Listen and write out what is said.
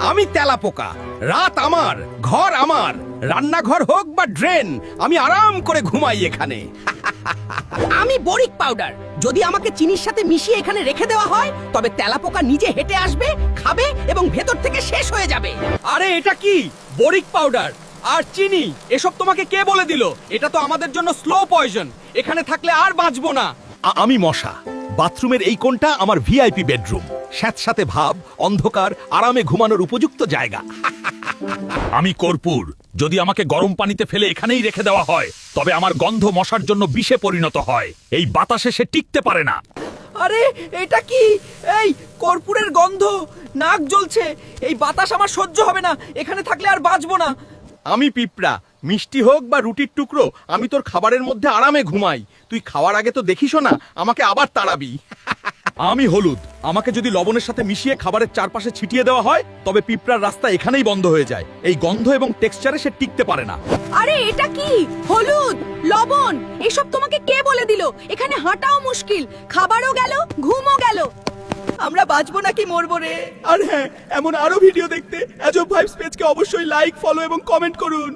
আমি তেলাপোকা, রাত আমার, ঘর আমার, রান্নাঘর হোক বা ড্রেন, আমি আরাম করে ঘুমাই এখানে। আমি বরিক পাউডার, যদি আমাকে চিনির সাথে মিশিয়ে এখানে রেখে দেওয়া হয় তবে তেলাপোকা নিজে হেঁটে আসবে, খাবে এবং ভেতর থেকে শেষ হয়ে যাবে। আরে এটা কি? বরিক পাউডার আর চিনি, এসব তোমাকে কে বলে দিল? এটা তো আমাদের জন্য স্লো পয়জন, এখানে থাকলে আর বাঁচবো না। আমি মশা, বাথরুমের এই কোণটা আমার ভিআইপি বেডরুম, স্যাঁতস্যাঁতে ভাব, অন্ধকার, আরামে ঘুমানোর উপযুক্ত জায়গা। আমি কর্পূর, যদি আমাকে গরম পানিতে ফেলে এখানেই রেখে দেওয়া হয় তবে আমার গন্ধ মশার জন্য বিষে পরিণত হয়, এই বাতাসে সে টিকতে পারে না। আরে এটা কি? এই কর্পূরের গন্ধ, নাক জ্বলছে, এই বাতাস আমার সহ্য হবে না, এখানে থাকলে আর বাঁচবো না। আমি পিঁপড়া, মিষ্টি হোক বা রুটির টুকরো, আমি তোর খাবারের মধ্যে আরামে ঘুমাই। তুই খাওয়ার আগে তো দেখিসও না, আমাকে আবার তাড়াবি। আমি হলুদ, আমাকে যদি লবণের সাথে মিশিয়ে খাবারের চারপাশে ছিটিয়ে দেওয়া হয় তবে পিঁপড়ার রাস্তা এখানেই বন্ধ হয়ে যায়, এই গন্ধ এবং টেক্সচারে সে টিকতে পারে না। আরে এটা কি? হলুদ, লবণ, এসব তোমাকে কে বলে দিল? এখানে হাঁটাও মুশকিল, খাবারও গেল, ঘুমও গেল। আমরা বাঁচবো নাকি মরবো রে? আর হ্যাঁ, এমন আরো ভিডিও দেখতে অ্যাজব ভাইবস পেজকে অবশ্যই লাইক, ফলো এবং কমেন্ট করুন।